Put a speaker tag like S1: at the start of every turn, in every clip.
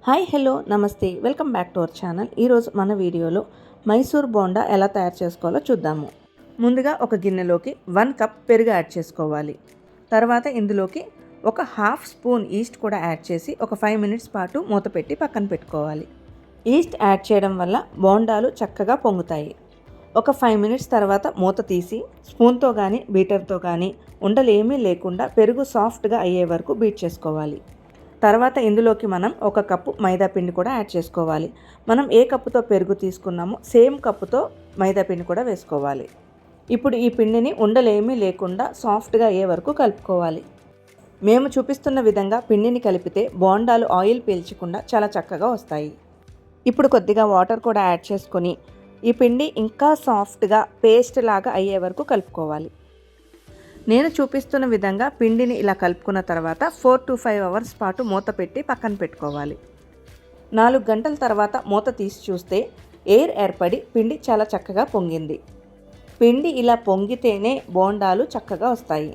S1: Hi hello నమస్తే welcome back to our channel. ఈరోజు మన వీడియోలో మైసూర్ బోండా ఎలా తయారు చేసుకోవాలో చూద్దాము. ముందుగా ఒక గిన్నెలోకి 1 కప్ పెరుగు యాడ్ చేసుకోవాలి. తర్వాత ఇందులోకి ఒక హాఫ్ స్పూన్ ఈస్ట్ కూడా యాడ్ చేసి ఒక 5 మినిట్స్ పాటు మూత పెట్టి పక్కన పెట్టుకోవాలి. ఈస్ట్ యాడ్ చేయడం వల్ల బోండాలు చక్కగా పొంగుతాయి. ఒక 5 మినిట్స్ తర్వాత మూత తీసి స్పూన్తో కానీ బీటర్తో కానీ ఉండలేమీ లేకుండా పెరుగు సాఫ్ట్గా అయ్యే వరకు బీట్ చేసుకోవాలి. తర్వాత ఇందులోకి మనం 1 కప్పు మైదా పిండి కూడా యాడ్ చేసుకోవాలి. మనం ఏ కప్పుతో పెరుగు తీసుకున్నామో సేమ్ కప్పుతో మైదా పిండి కూడా వేసుకోవాలి. ఇప్పుడు ఈ పిండిని ఉండలేమీ లేకుండా సాఫ్ట్గా అయ్యే వరకు కలుపుకోవాలి. మేము చూపిస్తున్న విధంగా పిండిని కలిపితే బోండాలు ఆయిల్ పీల్చకుండా చాలా చక్కగా వస్తాయి. ఇప్పుడు కొద్దిగా వాటర్ కూడా యాడ్ చేసుకొని ఈ పిండి ఇంకా సాఫ్ట్గా పేస్ట్ లాగా అయ్యే వరకు కలుపుకోవాలి. నేను చూపిస్తున్న విధంగా పిండిని ఇలా కలుపుకున్న తర్వాత 4 to 5 అవర్స్ పాటు మూత పెట్టి పక్కన పెట్టుకోవాలి. 4 గంటల తర్వాత మూత తీసి చూస్తే ఎయిర్ ఏర్పడి పిండి చాలా చక్కగా పొంగింది. పిండి ఇలా పొంగితేనే బోండాలు చక్కగా వస్తాయి.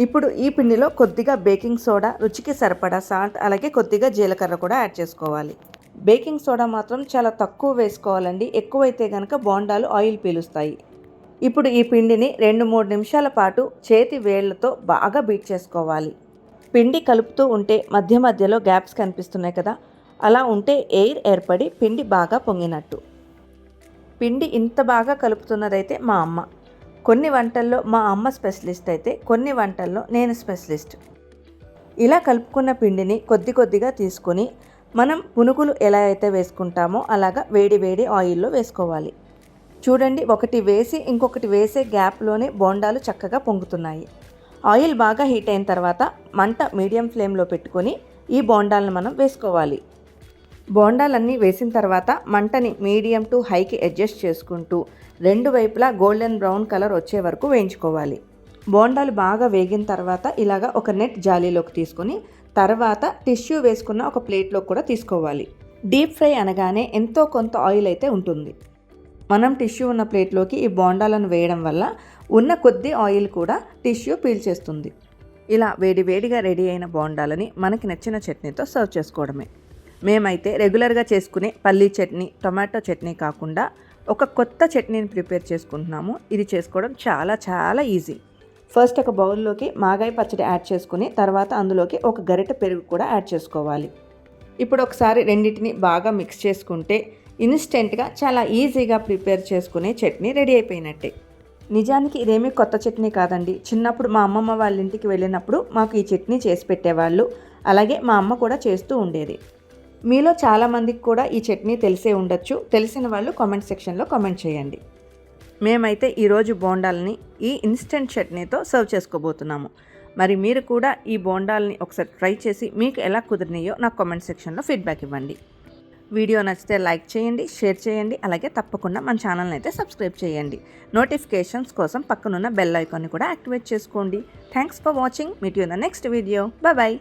S1: ఇప్పుడు ఈ పిండిలో కొద్దిగా బేకింగ్ సోడా, రుచికి సరిపడా సాల్ట్, అలాగే కొద్దిగా జీలకర్ర కూడా యాడ్ చేసుకోవాలి. బేకింగ్ సోడా మాత్రం చాలా తక్కువ వేసుకోవాలండి. ఎక్కువైతే కనుక బోండాలు ఆయిల్ పీలుస్తాయి. ఇప్పుడు ఈ పిండిని 2-3 నిమిషాల పాటు చేతి వేళ్లతో బాగా బీట్ చేసుకోవాలి. పిండి కలుపుతూ ఉంటే మధ్య మధ్యలో గ్యాప్స్ కనిపిస్తున్నాయి కదా, అలా ఉంటే ఎయిర్ ఏర్పడి పిండి బాగా పొంగినట్టు. పిండి ఇంత బాగా కలుపుతున్నదైతే మా అమ్మ. కొన్ని వంటల్లో మా అమ్మ స్పెషలిస్ట్ అయితే కొన్ని వంటల్లో నేను స్పెషలిస్ట్. ఇలా కలుపుకున్న పిండిని కొద్ది కొద్దిగా తీసుకొని మనం పునుగులు ఎలా అయితే వేసుకుంటామో అలాగా వేడి వేడి ఆయిల్లో వేసుకోవాలి. చూడండి, ఒకటి వేసి ఇంకొకటి వేసే గ్యాప్లోనే బోండాలు చక్కగా పొంగుతున్నాయి. ఆయిల్ బాగా హీట్ అయిన తర్వాత మంట మీడియం ఫ్లేమ్లో పెట్టుకొని ఈ బోండాలను మనం వేసుకోవాలి. బోండాలన్నీ వేసిన తర్వాత మంటని మీడియం టు హైకి అడ్జస్ట్ చేసుకుంటూ 2 వైపులా గోల్డెన్ బ్రౌన్ కలర్ వచ్చే వరకు వేయించుకోవాలి. బోండాలు బాగా వేగిన తర్వాత ఇలాగా ఒక నెట్ జాలీలోకి తీసుకొని తర్వాత టిష్యూ వేసుకున్న ఒక ప్లేట్లో కూడా తీసుకోవాలి. డీప్ ఫ్రై అనగానే ఎంతో కొంత ఆయిల్ అయితే ఉంటుంది. మనం టిష్యూ ఉన్న ప్లేట్లోకి ఈ బోండాలను వేయడం వల్ల ఉన్న కొద్ది ఆయిల్ కూడా టిష్యూ పీల్చేస్తుంది. ఇలా వేడివేడిగా రెడీ అయిన బోండాలని మనకి నచ్చిన చట్నీతో సర్వ్ చేసుకోవడమే. మేమైతే రెగ్యులర్గా చేసుకునే పల్లీ చట్నీ, టొమాటో చట్నీ కాకుండా ఒక కొత్త చట్నీని ప్రిపేర్ చేసుకుంటున్నాము. ఇది చేసుకోవడం చాలా చాలా ఈజీ. ఫస్ట్ ఒక బౌల్లోకి మాగాయ పచ్చడి యాడ్ చేసుకుని తర్వాత అందులోకి ఒక గరిటె పెరుగు కూడా యాడ్ చేసుకోవాలి. ఇప్పుడు ఒకసారి రెండింటిని బాగా మిక్స్ చేసుకుంటే ఇన్స్టెంట్గా చాలా ఈజీగా ప్రిపేర్ చేసుకునే చట్నీ రెడీ అయిపోయినట్టే. నిజానికి ఇదేమీ కొత్త చట్నీ కాదండి. చిన్నప్పుడు మా అమ్మమ్మ వాళ్ళ ఇంటికి వెళ్ళినప్పుడు మాకు ఈ చట్నీ చేసి పెట్టేవాళ్ళు. అలాగే మా అమ్మ కూడా చేస్తూ ఉండేది. మీలో చాలామందికి కూడా ఈ చట్నీ తెలిసే ఉండొచ్చు. తెలిసిన వాళ్ళు కామెంట్ సెక్షన్లో కామెంట్ చేయండి. మేమైతే ఈరోజు బోండాలని ఈ ఇన్స్టెంట్ చట్నీతో సర్వ్ చేసుకోబోతున్నాము. మరి మీరు కూడా ఈ బోండాలని ఒకసారి ట్రై చేసి మీకు ఎలా కుదిరినాయో నాకు కామెంట్ సెక్షన్లో ఫీడ్బ్యాక్ ఇవ్వండి. వీడియో నచ్చితే లైక్ చేయండి, షేర్ చేయండి, అలాగే తప్పకుండా మన ఛానల్ని అయితే సబ్స్క్రైబ్ చేయండి. నోటిఫికేషన్స్ కోసం పక్కనున్న బెల్ ఐకాన్ని కూడా యాక్టివేట్ చేసుకోండి. Thanks for watching. Meet you in the next video. Bye.